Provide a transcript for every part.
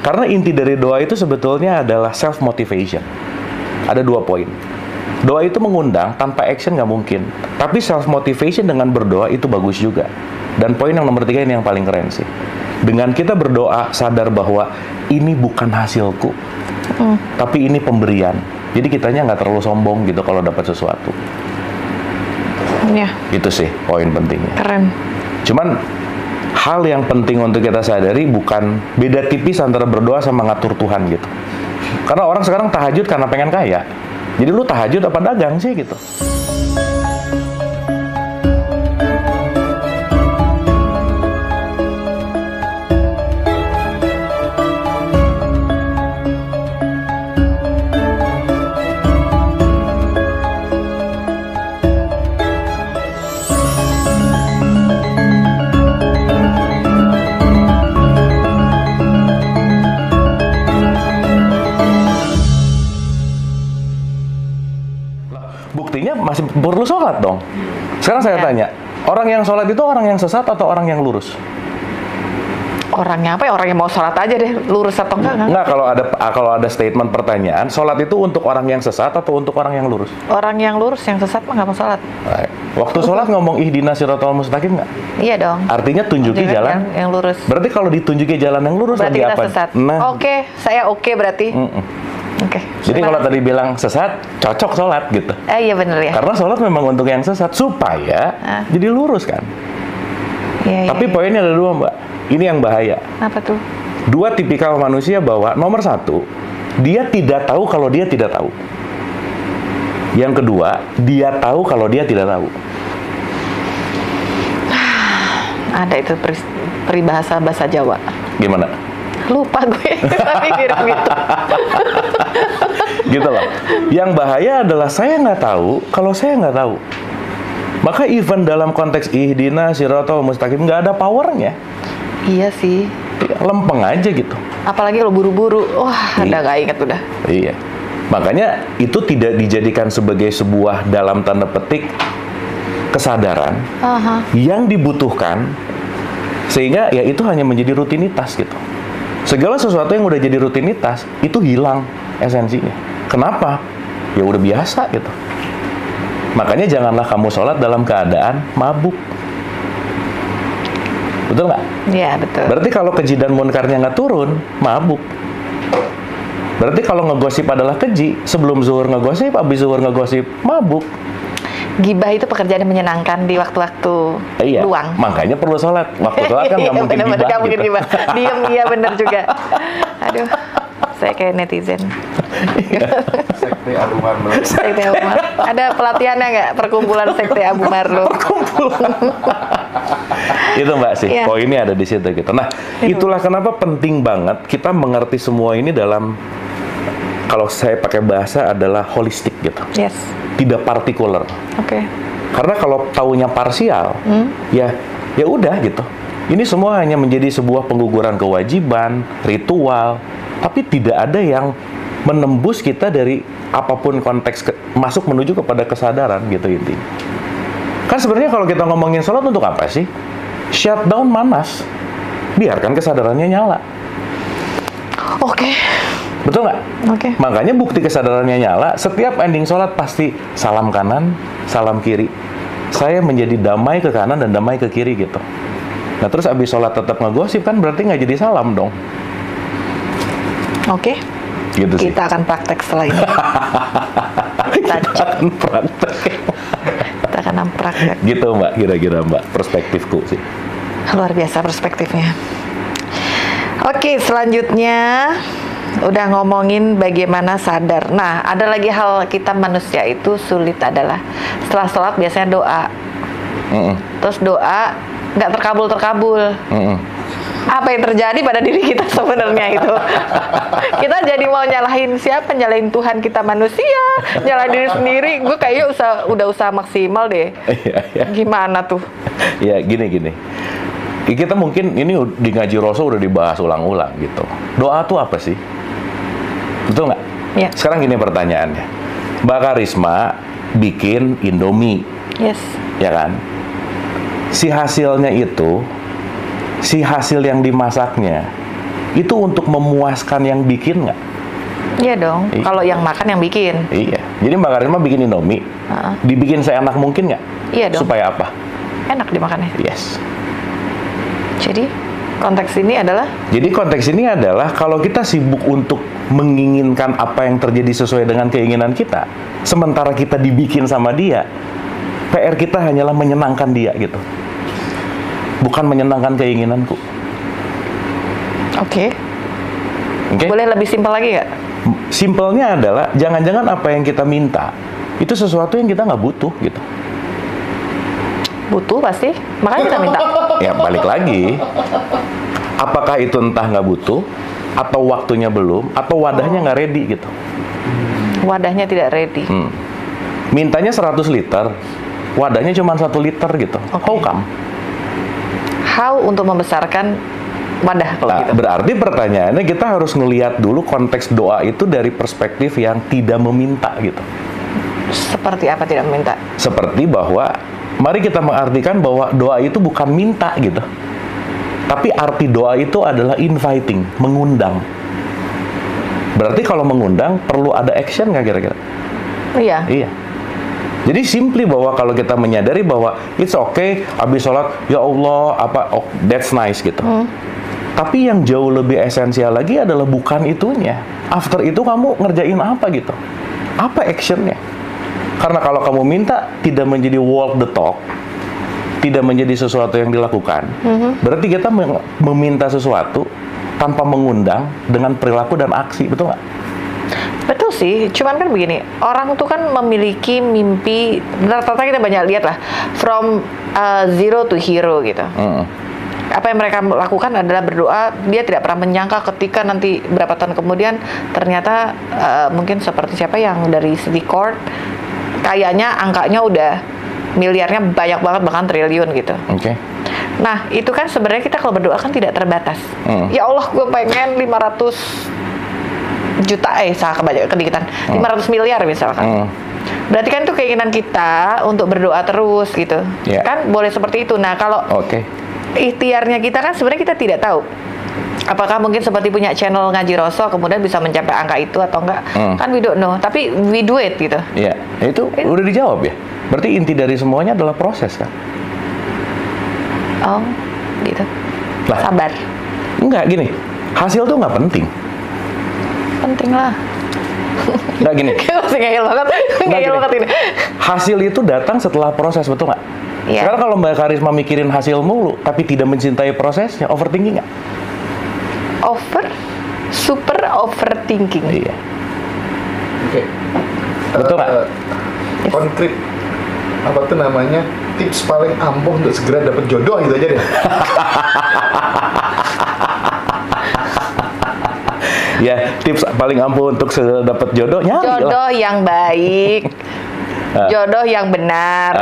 Karena inti dari doa itu sebetulnya adalah self motivation. Ada 2 poin. Doa itu mengundang, tanpa action nggak mungkin. Tapi self motivation dengan berdoa itu bagus juga. Dan poin yang nomor 3 ini yang paling keren sih. Dengan kita berdoa sadar bahwa ini bukan hasilku, tapi ini pemberian. Jadi kitanya nggak terlalu sombong gitu kalau dapat sesuatu. Ya. Itu sih poin pentingnya. Keren. Cuman hal yang penting untuk kita sadari bukan beda tipis antara berdoa sama ngatur Tuhan gitu. Karena orang sekarang tahajud karena pengen kaya. Jadi lu tahajud apa dagang sih gitu. Buktinya masih perlu sholat dong. Sekarang saya tanya, orang yang sholat itu orang yang sesat atau orang yang lurus? Orangnya apa ya? Orang yang mau sholat aja deh, lurus atau enggak? Enggak, kalau ada statement pertanyaan, sholat itu untuk orang yang sesat atau untuk orang yang lurus? Orang yang lurus, yang sesat mah nggak mau sholat. Baik. Waktu sholat ngomong ihdinas siratal mustaqim nggak? Iya dong. Artinya tunjuki jalan yang lurus. Berarti kalau ditunjuki jalan yang lurus Berarti lagi kita apa? sesat. Nah, Oke, saya oke berarti. Oke. Jadi kalau tadi bilang sesat, cocok sholat gitu. Iya bener ya. Karena sholat memang untuk yang sesat supaya jadi lurus kan. Iya, Tapi poinnya ada 2, Mbak. Ini yang bahaya. Apa tuh? 2 tipikal manusia bahwa nomor 1, dia tidak tahu kalau dia tidak tahu. Yang kedua, dia tahu kalau dia tidak tahu. Ada itu peribahasa bahasa Jawa. Gimana? Lupa gue, tapi mirip gitu. Gitu loh. Yang bahaya adalah saya nggak tahu kalau saya nggak tahu. Maka even dalam konteks ihdinas siratal mustaqim nggak ada powernya. Iya sih. Lempeng aja gitu. Apalagi lo buru-buru. Wah, udah nggak inget udah. Iya. Makanya itu tidak dijadikan sebagai sebuah dalam tanda petik kesadaran yang dibutuhkan, sehingga ya itu hanya menjadi rutinitas gitu. Segala sesuatu yang udah jadi rutinitas itu hilang esensinya. Kenapa? Ya udah biasa gitu. Makanya janganlah kamu sholat dalam keadaan mabuk. Betul nggak? Iya, betul. Berarti kalau keji dan munkarnya nggak turun, mabuk. Berarti kalau ngegosip adalah keji, sebelum zuhur ngegosip, habis zuhur ngegosip, mabuk. Gibah itu pekerjaan yang menyenangkan di waktu-waktu luang. Makanya perlu sholat. Waktu sholat kan nggak mungkin gibah. Nggak mungkin gibah. Diem, iya bener juga. Aduh, saya kayak netizen. Sekte Abu Marlo. Sekte Abu Marlo. Ada pelatihannya nggak? Perkumpulan Sekte Abu Marlo. Itu Mbak sih, poinnya ada di situ gitu. Nah, itulah kenapa penting banget kita mengerti semua ini dalam, kalau saya pakai bahasa adalah holistik gitu. Yes. Tidak partikular. Oke. Karena kalau taunya parsial, ya udah gitu. Ini semua hanya menjadi sebuah pengguguran kewajiban, ritual, tapi tidak ada yang menembus kita dari apapun konteks masuk menuju kepada kesadaran gitu intinya. Kan sebenarnya kalau kita ngomongin sholat untuk apa sih? Shutdown manas. Biarkan kesadarannya nyala. Oke. Betul nggak? Oke. Makanya bukti kesadarannya nyala, setiap ending sholat pasti salam kanan, salam kiri. Saya menjadi damai ke kanan dan damai ke kiri gitu. Nah terus abis sholat tetap ngegosip kan berarti nggak jadi salam dong. Oke. Gitu sih. Kita akan praktek setelah ini. Kita akan praktek. Kita akan praktek. Gitu Mbak, kira-kira Mbak, perspektifku sih. Luar biasa perspektifnya. Oke, selanjutnya udah ngomongin bagaimana sadar. Nah, ada lagi hal kita manusia itu sulit adalah setelah sholat biasanya doa. Terus doa nggak terkabul. Apa yang terjadi pada diri kita sebenarnya itu? Kita jadi mau nyalahin siapa? Nyalahin Tuhan, kita manusia, nyalahin diri sendiri. Gue kayaknya udah usaha maksimal deh. Gimana tuh? Ya gini. Kita mungkin ini di ngaji Rasul udah dibahas ulang-ulang gitu. Doa tuh apa sih? Betul nggak? Ya. Sekarang gini pertanyaannya. Mbak Karisma bikin Indomie. Yes. Ya kan? Si hasilnya itu, si hasil yang dimasaknya, itu untuk memuaskan yang bikin nggak? Iya dong. Kalau yang makan yang bikin. Iya. Jadi Mbak Karisma bikin Indomie, dibikin seenak mungkin nggak? Iya dong. Supaya apa? Enak dimakannya. Yes. Jadi konteks ini adalah? Jadi konteks ini adalah kalau kita sibuk untuk menginginkan apa yang terjadi sesuai dengan keinginan kita, sementara kita dibikin sama dia, PR kita hanyalah menyenangkan dia gitu. Bukan menyenangkan keinginanku. Oke. Oke? Boleh lebih simpel lagi nggak? Simpelnya adalah jangan-jangan apa yang kita minta itu sesuatu yang kita nggak butuh gitu. Butuh pasti, makanya kita minta. Ya balik lagi, apakah itu entah nggak butuh, atau waktunya belum, atau wadahnya nggak ready gitu. Wadahnya tidak ready. Mintanya 100 liter, wadahnya cuma 1 liter gitu. How come? How untuk membesarkan wadah kalau gitu? Berarti pertanyaannya kita harus ngelihat dulu konteks doa itu dari perspektif yang tidak meminta gitu. Seperti apa tidak meminta? Seperti bahwa mari kita mengartikan bahwa doa itu bukan minta gitu. Tapi arti doa itu adalah inviting, mengundang. Berarti kalau mengundang perlu ada action nggak kira-kira? Iya. Iya. Jadi simply bahwa kalau kita menyadari bahwa it's okay, habis sholat, ya Allah, that's nice gitu. Tapi yang jauh lebih esensial lagi adalah bukan itunya. After itu kamu ngerjain apa gitu? Apa actionnya? Karena kalau kamu minta tidak menjadi walk the talk, tidak menjadi sesuatu yang dilakukan, berarti kita meminta sesuatu tanpa mengundang dengan perilaku dan aksi, betul nggak? Betul sih, cuman kan begini, orang tuh kan memiliki mimpi, rata-rata kita banyak lihat lah, from zero to hero gitu. Apa yang mereka lakukan adalah berdoa, dia tidak pernah menyangka ketika nanti berapa tahun kemudian, ternyata mungkin seperti siapa yang dari City Court, kayaknya angkanya udah miliarnya banyak banget, bahkan triliun gitu. Oke. Nah, itu kan sebenarnya kita kalau berdoa kan tidak terbatas. Ya Allah, gue pengen 500 juta, salah kedikitan, 500 miliar misalkan. Berarti kan itu keinginan kita untuk berdoa terus gitu. Kan boleh seperti itu. Nah, kalau ikhtiarnya kita kan sebenarnya kita tidak tahu. Apakah mungkin seperti punya channel ngaji Roso kemudian bisa mencapai angka itu atau enggak? Kan we don't know, tapi we do it gitu. Iya, itu udah dijawab ya. Berarti inti dari semuanya adalah proses kan? Oh, gitu. Lah, sabar. Enggak, gini. Hasil tuh nggak penting. Penting lah. Nggak gini. Masih ngeyel banget. Ngeyel banget ini. Hasil itu datang setelah proses, betul nggak? Iya. Sekarang kalau Mbak Karisma mikirin hasil mulu, tapi tidak mencintai prosesnya, overthinking nggak? Super overthinking. Iya. Oke. Betul nggak? Konkret. Apa tuh namanya? Tips paling ampuh untuk segera dapat jodoh gitu aja deh. Ya, tips paling ampuh untuk segera dapat jodoh, nyari jodoh lah. yang baik, jodoh yang benar.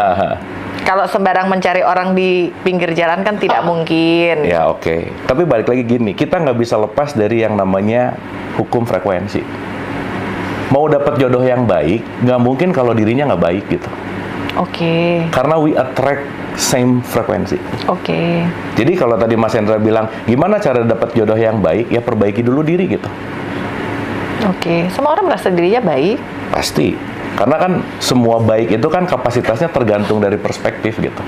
Kalau sembarang mencari orang di pinggir jalan kan tidak mungkin. Ya oke. Tapi balik lagi gini, kita nggak bisa lepas dari yang namanya hukum frekuensi. Mau dapat jodoh yang baik, nggak mungkin kalau dirinya nggak baik gitu. Oke. Karena we attract same frekuensi. Oke. Jadi kalau tadi Mas Hendra bilang, gimana cara dapat jodoh yang baik? Ya perbaiki dulu diri gitu. Oke. Semua orang merasa dirinya baik. Pasti. Karena kan semua baik itu kan kapasitasnya tergantung dari perspektif gitu.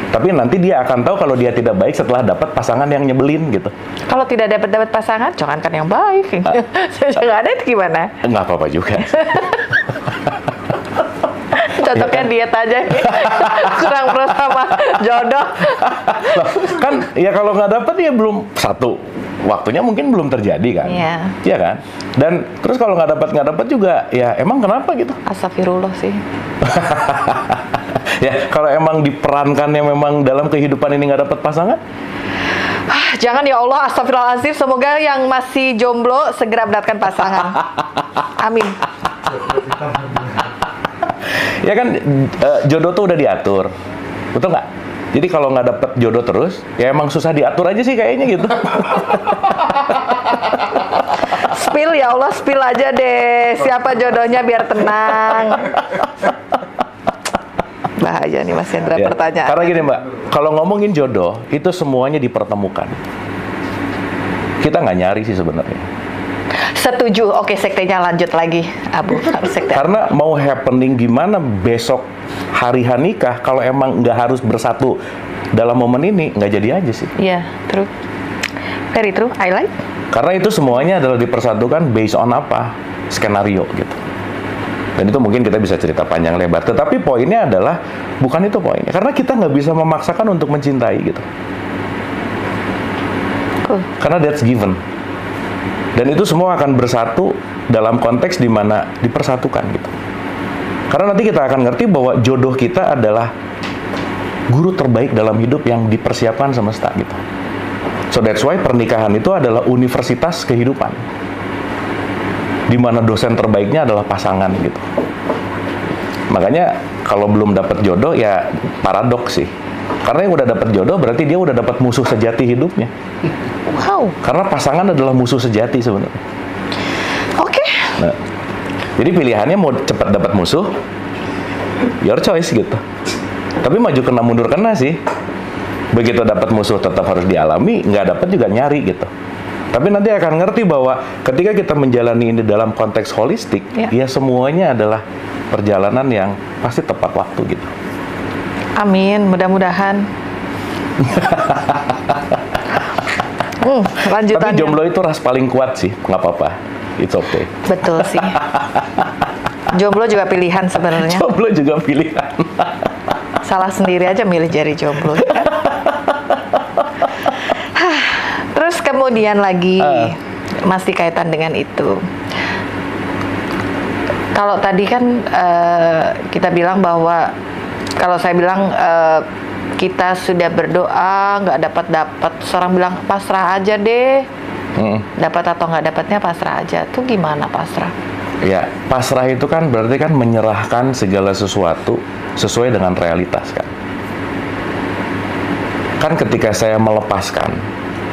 Tapi nanti dia akan tahu kalau dia tidak baik setelah dapat pasangan yang nyebelin gitu. Kalau tidak dapat pasangan, jangan kan yang baik. Jangan ada itu gimana? Nggak apa-apa juga. Cocoknya diet aja. Kurang pro sama jodoh. Kan ya kalau nggak dapat ya belum satu. Waktunya mungkin belum terjadi kan. Iya. Iya kan? Dan terus kalau nggak dapat juga ya emang kenapa gitu? Astagfirullah sih. Ya kalau emang diperankannya memang dalam kehidupan ini nggak dapat pasangan? Jangan ya Allah, astagfirullahaladzim. Semoga yang masih jomblo segera mendapatkan pasangan. Amin. Ya kan jodoh tuh udah diatur, betul nggak? Jadi kalau nggak dapet jodoh terus, ya emang susah diatur aja sih kayaknya gitu. Spill ya Allah, spill aja deh. Siapa jodohnya biar tenang. Bahaya nih Mas Hendra Ya, pertanyaan. karena gini Mbak, kalau ngomongin jodoh, itu semuanya dipertemukan. kita nggak nyari sih sebenarnya. Setuju. Oke, sektenya lanjut lagi, Abu. Harus sekte. Karena mau happening gimana besok hari nikah, kalau emang nggak harus bersatu dalam momen ini, nggak jadi aja sih. Iya, true. Very true. I like. Karena itu semuanya adalah dipersatukan based on apa? Skenario gitu. Dan itu mungkin kita bisa cerita panjang lebar. Tetapi poinnya adalah, bukan itu poinnya. Karena kita nggak bisa memaksakan untuk mencintai gitu. Karena that's given. Dan itu semua akan bersatu dalam konteks di mana dipersatukan gitu. Karena nanti kita akan ngerti bahwa jodoh kita adalah guru terbaik dalam hidup yang dipersiapkan semesta gitu. So that's why pernikahan itu adalah universitas kehidupan, di mana dosen terbaiknya adalah pasangan gitu. Makanya kalau belum dapat jodoh ya paradoks sih. Karena yang udah dapat jodoh berarti dia udah dapat musuh sejati hidupnya. Wow. Karena pasangan adalah musuh sejati sebenarnya. Oke. Nah, jadi pilihannya mau cepat dapat musuh, your choice gitu. Tapi maju kena mundur kena sih. Begitu dapat musuh tetap harus dialami, nggak dapat juga nyari gitu. Tapi nanti akan ngerti bahwa ketika kita menjalani ini dalam konteks holistik, ya semuanya adalah perjalanan yang pasti tepat waktu gitu. Amin, mudah-mudahan. Lanjutannya. Tapi jomblo itu ras paling kuat sih, nggak apa-apa. It's okay. Betul sih. Jomblo juga pilihan sebenarnya. Jomblo juga pilihan. Salah sendiri aja milih jadi jomblo. Kan? Terus kemudian lagi, masih kaitan dengan itu. Kalau tadi kan kita bilang bahwa, kalau saya bilang kita sudah berdoa nggak dapat, seorang bilang pasrah aja deh. Dapat atau nggak dapatnya pasrah aja. Tuh gimana pasrah? Ya, pasrah itu kan berarti kan menyerahkan segala sesuatu sesuai dengan realitas kan. Kan ketika saya melepaskan,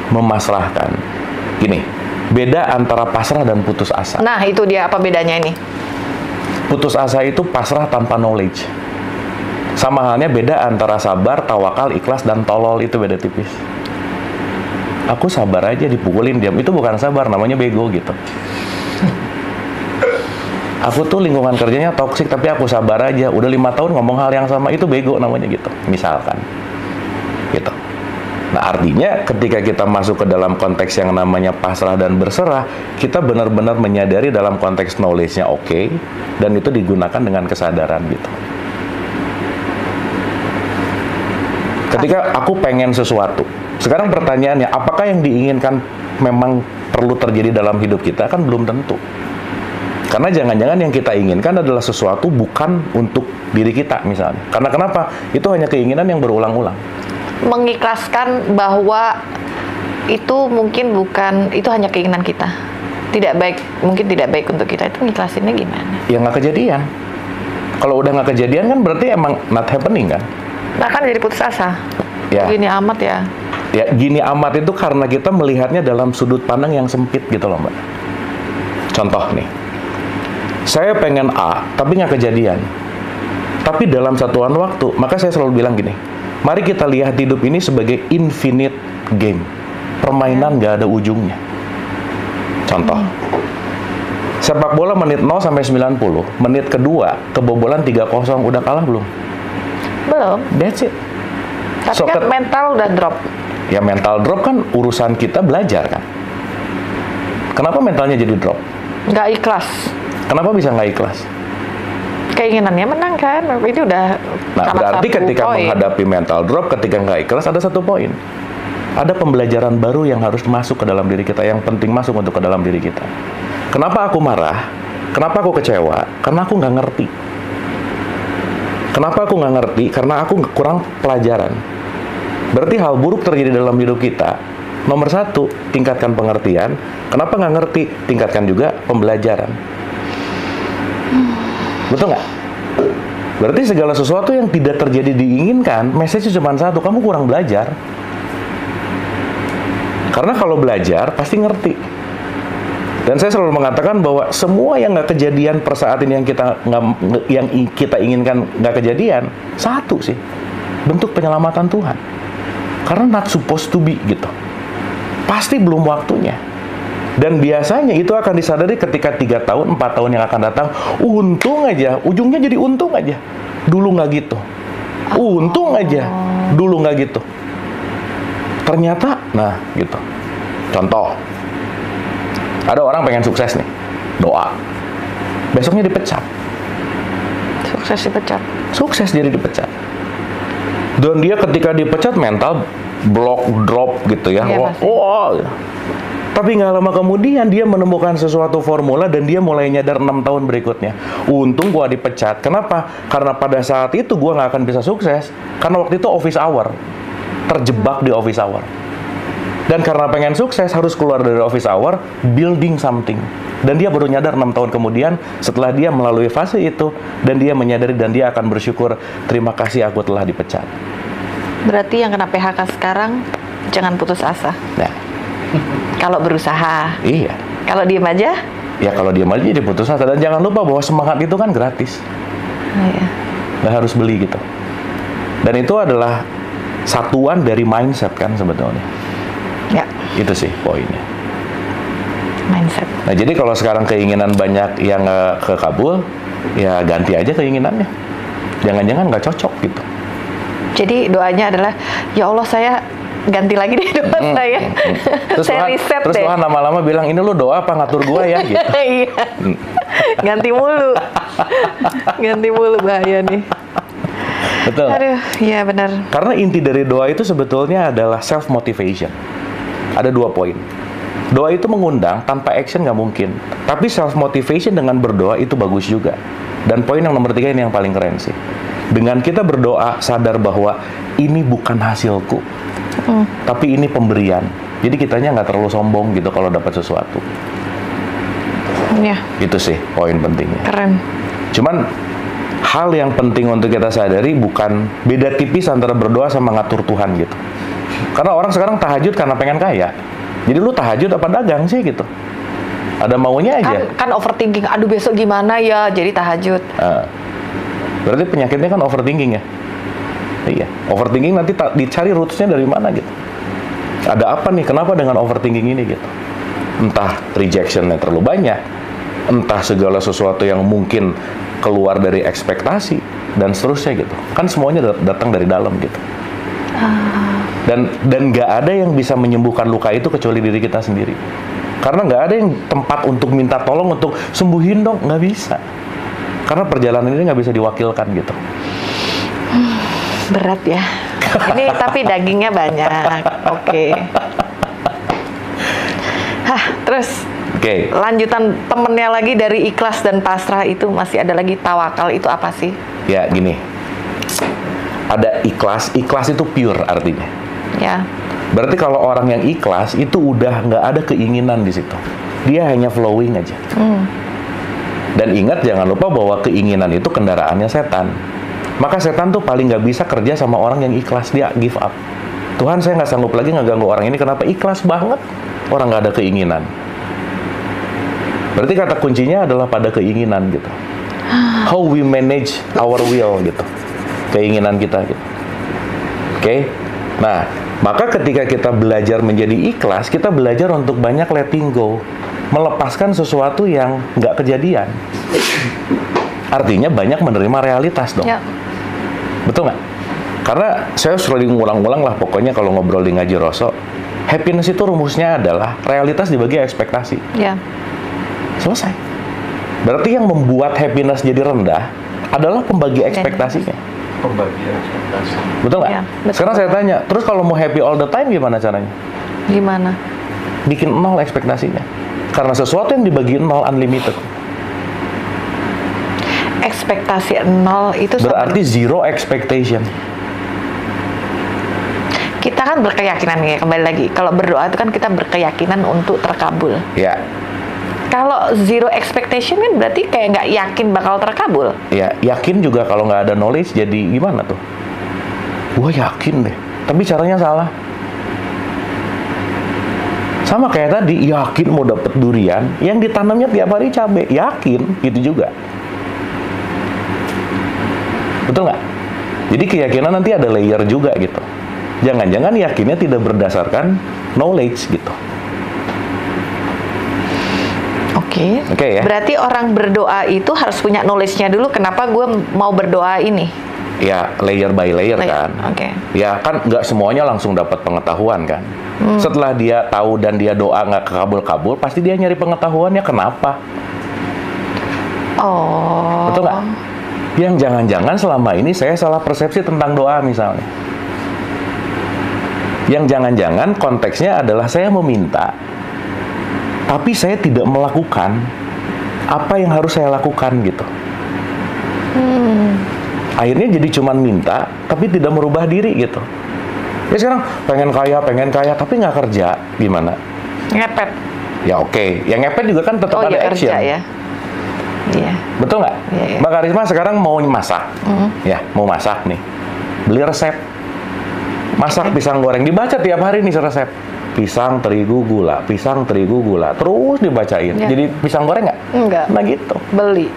memasrahkan, gini, beda antara pasrah dan putus asa. Nah, itu dia, apa bedanya ini? Putus asa itu pasrah tanpa knowledge. Sama halnya beda antara sabar, tawakal, ikhlas, dan tolol, itu beda tipis. Aku sabar aja dipukulin diam, itu bukan sabar, namanya bego gitu. Aku tuh lingkungan kerjanya toksik tapi aku sabar aja, udah 5 tahun ngomong hal yang sama, itu bego namanya gitu, misalkan gitu. Nah artinya ketika kita masuk ke dalam konteks yang namanya pasrah dan berserah, kita benar-benar menyadari dalam konteks knowledge-nya oke, dan itu digunakan dengan kesadaran gitu. Ketika aku pengen sesuatu, sekarang pertanyaannya, apakah yang diinginkan memang perlu terjadi dalam hidup kita? Kan belum tentu. Karena jangan-jangan yang kita inginkan adalah sesuatu bukan untuk diri kita misalnya. Karena kenapa? Itu hanya keinginan yang berulang-ulang. Mengikhlaskan bahwa itu mungkin bukan, itu hanya keinginan kita. Tidak baik, mungkin tidak baik untuk kita. Itu ngiklasinnya gimana? Ya nggak kejadian. Kalau udah nggak kejadian kan berarti emang not happening kan? Nah kan jadi putus asa. Ya. Gini amat ya. Ya gini amat itu karena kita melihatnya dalam sudut pandang yang sempit gitu loh Mbak. Contoh nih, saya pengen A tapi nggak kejadian. Tapi dalam satuan waktu, maka saya selalu bilang gini, mari kita lihat hidup ini sebagai infinite game. Permainan nggak ada ujungnya. Contoh, sepak bola menit 0 sampai 90, menit kedua kebobolan 3-0, udah kalah belum? Belum. That's it. Tapi kan mental udah drop. Ya mental drop kan urusan kita belajar kan. Kenapa mentalnya jadi drop? Nggak ikhlas. Kenapa bisa nggak ikhlas? Keinginannya menang kan. Ini udah. Nah berarti ketika menghadapi mental drop, ketika nggak ikhlas ada satu poin. Ada pembelajaran baru yang harus masuk ke dalam diri kita, yang penting masuk untuk ke dalam diri kita. Kenapa aku marah? Kenapa aku kecewa? Karena aku nggak ngerti. Kenapa aku nggak ngerti? Karena aku kurang pelajaran. Berarti hal buruk terjadi dalam hidup kita. Nomor 1, tingkatkan pengertian. Kenapa nggak ngerti? Tingkatkan juga pembelajaran. Betul nggak? Berarti segala sesuatu yang tidak terjadi diinginkan, message cuma satu, kamu kurang belajar. Karena kalau belajar, pasti ngerti. Dan saya selalu mengatakan bahwa semua yang nggak kejadian per saat ini yang kita inginkan nggak kejadian, satu sih, bentuk penyelamatan Tuhan. Karena not supposed to be gitu. pasti belum waktunya. Dan biasanya itu akan disadari ketika 3 tahun, 4 tahun yang akan datang. Untung aja, ujungnya jadi untung aja. Dulu nggak gitu. Untung aja, dulu nggak gitu. Ternyata, nah gitu. Contoh, ada orang pengen sukses nih, doa. Besoknya dipecat. Sukses dipecat. Sukses jadi dipecat. Dan dia ketika dipecat mental block, drop gitu ya. Iya, Wah. Tapi nggak lama kemudian dia menemukan sesuatu formula dan dia mulai nyadar 6 tahun berikutnya. Untung gua dipecat. Kenapa? Karena pada saat itu gua nggak akan bisa sukses. Karena waktu itu office hour. Terjebak di office hour. Dan karena pengen sukses harus keluar dari office hour, building something. Dan dia baru nyadar 6 tahun kemudian setelah dia melalui fase itu dan dia menyadari dan dia akan bersyukur, terima kasih aku telah dipecat. Berarti yang kena PHK sekarang jangan putus asa. Nah, Kalau berusaha. iya. Kalau diem aja? Ya kalau dia aja jadi putus asa. Dan jangan lupa bahwa semangat itu kan gratis. Iya. Nggak harus beli gitu. Dan itu adalah satuan dari mindset kan sebetulnya. Ya, Itu sih poinnya. mindset. Nah jadi kalau sekarang keinginan banyak yang nggak kekabul, ya ganti aja keinginannya. Jangan-jangan nggak cocok gitu. Jadi doanya adalah, ya Allah saya ganti lagi deh doa saya. Terus Saya Tuhan, riset terus deh. Tuhan lama-lama bilang, ini lu doa apa ngatur gua ya gitu. Iya. Ganti mulu. Ganti mulu, bahaya nih. Betul. Aduh, iya benar. Karena inti dari doa itu sebetulnya adalah self motivation. Ada 2 poin. Doa itu mengundang, tanpa action nggak mungkin. Tapi self motivation dengan berdoa itu bagus juga. Dan poin yang nomor 3 ini yang paling keren sih. Dengan kita berdoa sadar bahwa ini bukan hasilku, tapi ini pemberian. Jadi kitanya nggak terlalu sombong gitu kalau dapat sesuatu. Ya, Itu sih poin pentingnya. keren. Cuman hal yang penting untuk kita sadari bukan beda tipis antara berdoa sama ngatur Tuhan gitu. Karena orang sekarang tahajud karena pengen kaya. Jadi lu tahajud apa dagang sih gitu? Ada maunya aja. Kan overthinking, aduh besok gimana ya, jadi tahajud. Berarti penyakitnya kan overthinking ya? Iya, overthinking nanti dicari rootsnya dari mana gitu. Ada apa nih, kenapa dengan overthinking ini gitu? Entah rejectionnya terlalu banyak, entah segala sesuatu yang mungkin keluar dari ekspektasi, dan seterusnya gitu. Kan semuanya datang dari dalam gitu. Dan nggak ada yang bisa menyembuhkan luka itu kecuali diri kita sendiri. Karena nggak ada yang tempat untuk minta tolong untuk sembuhin dong, nggak bisa. Karena perjalanan ini nggak bisa diwakilkan gitu. Berat ya. Ini tapi dagingnya banyak. Oke. Hah, terus Oke. lanjutan temennya lagi dari ikhlas dan pasrah itu masih ada lagi tawakal, itu apa sih? Ya gini, ada ikhlas itu pure artinya. Ya. Berarti kalau orang yang ikhlas itu udah nggak ada keinginan di situ. Dia hanya flowing aja. Dan ingat jangan lupa bahwa keinginan itu kendaraannya setan. Maka setan tuh paling nggak bisa kerja sama orang yang ikhlas, dia give up. Tuhan saya nggak sanggup lagi ngeganggu orang ini, kenapa ikhlas banget? Orang nggak ada keinginan. Berarti kata kuncinya adalah pada keinginan gitu. How we manage our will gitu. Keinginan kita gitu. Oke? Nah, maka ketika kita belajar menjadi ikhlas, kita belajar untuk banyak letting go. Melepaskan sesuatu yang nggak kejadian. Artinya banyak menerima realitas dong. Ya. Betul nggak? Karena saya sering ngulang-ulang lah pokoknya kalau ngobrol di Ngaji Roso, happiness itu rumusnya adalah realitas dibagi ekspektasi. Ya. Selesai. Berarti yang membuat happiness jadi rendah adalah pembagi ekspektasinya. Pembagian ekspektasi. Betul nggak? Ya, betul. Sekarang saya tanya, terus kalau mau happy all the time gimana caranya? Gimana? Bikin 0 ekspektasinya. Karena sesuatu yang dibagi 0 unlimited. Ekspektasi 0 itu Berarti zero expectation. kita kan berkeyakinan ya, kembali lagi. Kalau berdoa itu kan kita berkeyakinan untuk terkabul. Ya, Kalau zero expectation kan berarti kayak nggak yakin bakal terkabul. ya yakin juga kalau nggak ada knowledge jadi gimana tuh? Gua yakin deh, tapi caranya salah. Sama kayak tadi, yakin mau dapet durian, yang ditanamnya tiap hari cabai, yakin, gitu juga. Betul nggak? Jadi keyakinan nanti ada layer juga gitu. Jangan-jangan yakinnya tidak berdasarkan knowledge gitu. Oke, ya. Berarti orang berdoa itu harus punya knowledge-nya dulu. Kenapa gue mau berdoa ini? Ya, layer by layer kan. Ya kan nggak semuanya langsung dapat pengetahuan kan. Setelah dia tahu dan dia doa nggak kekabul-kabul, pasti dia nyari pengetahuannya kenapa. Oh. Betul nggak? Yang jangan-jangan selama ini saya salah persepsi tentang doa misalnya. Yang jangan-jangan konteksnya adalah saya meminta, tapi saya tidak melakukan apa yang harus saya lakukan gitu. Akhirnya jadi cuman minta, tapi tidak merubah diri gitu. Ya sekarang pengen kaya, tapi nggak kerja, gimana? Ngepet. Ya oke. Yang ngepet juga kan tetap ada action. Kerja ya. Iya. Betul nggak? Iya. Mbak Karisma sekarang mau masak, ya mau masak nih, beli resep. Masak pisang goreng, dibaca tiap hari nih resep. Pisang, terigu, gula, pisang, terigu, gula. Terus dibacain. Ya. Jadi pisang goreng nggak? Enggak. Nah gitu. Beli.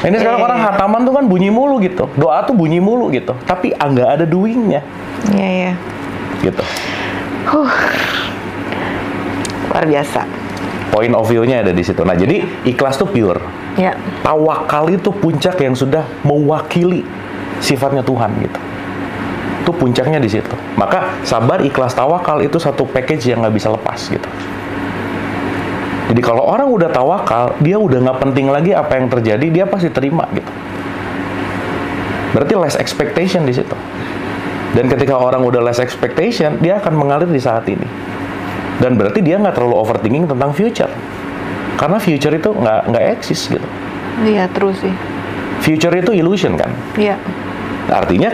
Ini sekarang orang hataman tuh kan bunyi mulu gitu. Doa tuh bunyi mulu gitu. Tapi nggak ada doing-nya. Iya. Gitu. Luar biasa. Point of view-nya ada di situ. Nah jadi ikhlas tuh pure. Ya. Tawakal itu puncak yang sudah mewakili sifatnya Tuhan gitu. Itu puncaknya di situ. Maka sabar, ikhlas, tawakal itu satu package yang nggak bisa lepas gitu. Jadi kalau orang udah tawakal, dia udah nggak penting lagi apa yang terjadi, dia pasti terima gitu. Berarti less expectation di situ. Dan ketika orang udah less expectation, dia akan mengalir di saat ini. Dan berarti dia nggak terlalu overthinking tentang future. Karena future itu nggak eksis gitu. Iya, terus sih. Future itu illusion kan. Iya. Artinya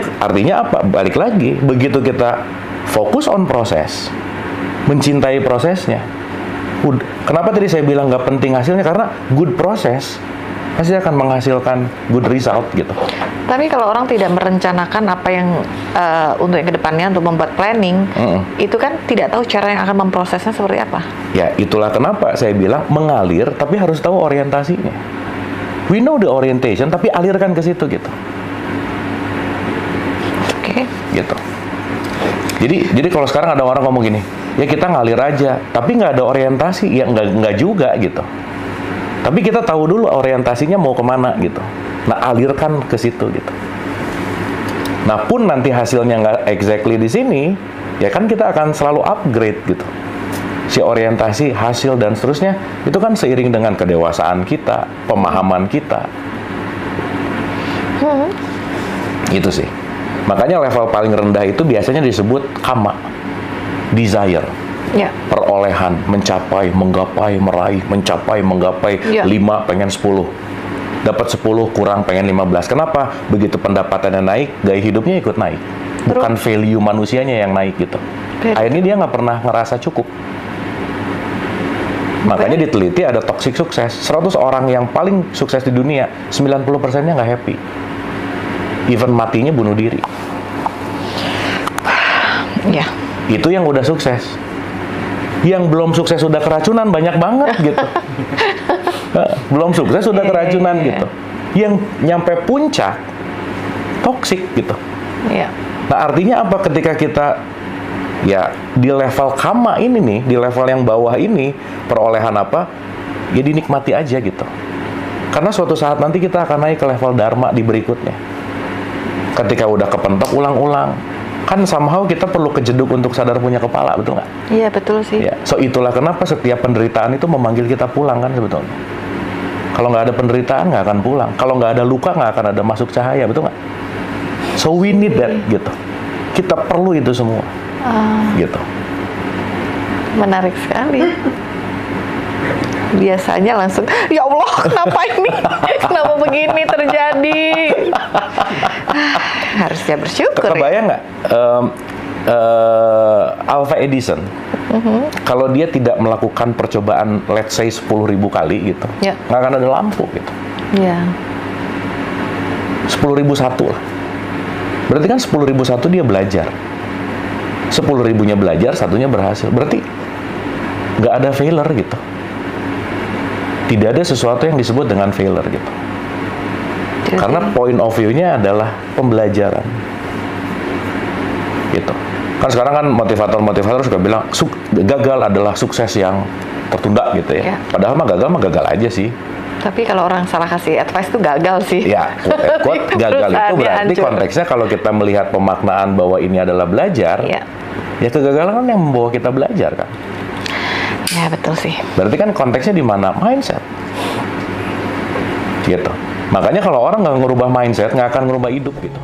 apa? Balik lagi, begitu kita fokus on proses, mencintai prosesnya. Kenapa tadi saya bilang nggak penting hasilnya? Karena good proses pasti akan menghasilkan good result gitu. Tapi kalau orang tidak merencanakan apa yang untuk yang kedepannya, untuk membuat planning, itu kan tidak tahu cara yang akan memprosesnya seperti apa. Ya, itulah kenapa saya bilang mengalir, tapi harus tahu orientasinya. We know the orientation, tapi alirkan ke situ gitu. Gitu. Jadi kalau sekarang ada orang ngomong gini, ya kita ngalir aja, tapi nggak ada orientasi, ya nggak juga gitu. Tapi kita tahu dulu orientasinya mau kemana gitu. Nah alirkan ke situ gitu. Nah pun nanti hasilnya nggak exactly di sini, ya kan kita akan selalu upgrade gitu. Si orientasi, hasil dan seterusnya itu kan seiring dengan kedewasaan kita, pemahaman kita. Gitu sih. Makanya level paling rendah itu biasanya disebut kama, desire, perolehan, mencapai, menggapai, meraih, mencapai, menggapai, 5 pengen 10, dapat 10 kurang pengen 15. Kenapa? Begitu pendapatannya naik, gaya hidupnya ikut naik, bukan value manusianya yang naik gitu. Akhirnya dia nggak pernah ngerasa cukup. Makanya diteliti ada toxic sukses. 100 orang yang paling sukses di dunia, 90%-nya nggak happy. Even matinya bunuh diri. Ya. Itu yang udah sukses. Yang belum sukses udah keracunan banyak banget gitu. Belum sukses udah keracunan gitu. Yang nyampe puncak toksik gitu. Nah artinya apa ketika kita ya di level kama ini nih, di level yang bawah ini, perolehan apa? Ya dinikmati aja gitu. Karena suatu saat nanti kita akan naik ke level dharma di berikutnya. Ketika udah kepentok ulang-ulang, kan somehow kita perlu kejeduk untuk sadar punya kepala, betul nggak? Iya, betul sih. Ya, so itulah kenapa setiap penderitaan itu memanggil kita pulang kan sebetulnya. Kalau nggak ada penderitaan nggak akan pulang. Kalau nggak ada luka nggak akan ada masuk cahaya, betul nggak? So we need that gitu. Kita perlu itu semua. Gitu. Menarik sekali. Biasanya langsung, ya Allah, kenapa ini? Kenapa begini terjadi? Harusnya bersyukur. Kebayang nggak? Alva Edison, kalau dia tidak melakukan percobaan, let's say 10.000 kali gitu, nggak akan ada lampu gitu. 10.001 lah. Berarti kan 10.001 dia belajar. 10.000-nya belajar, satunya berhasil. Berarti nggak ada failure gitu. Tidak ada sesuatu yang disebut dengan failure gitu. Karena point of view-nya adalah pembelajaran. Gitu. Kan sekarang kan motivator suka bilang gagal adalah sukses yang tertunda gitu ya. Padahal mah gagal aja sih. Tapi kalau orang salah kasih advice itu gagal sih. Ya, quote gagal itu berarti konteksnya kalau kita melihat pemaknaan bahwa ini adalah belajar, ya kegagalan kan yang membawa kita belajar kan. Ya betul sih. Berarti kan konteksnya di mana? Mindset. Gitu. Makanya kalau orang nggak ngerubah mindset, nggak akan ngerubah hidup gitu.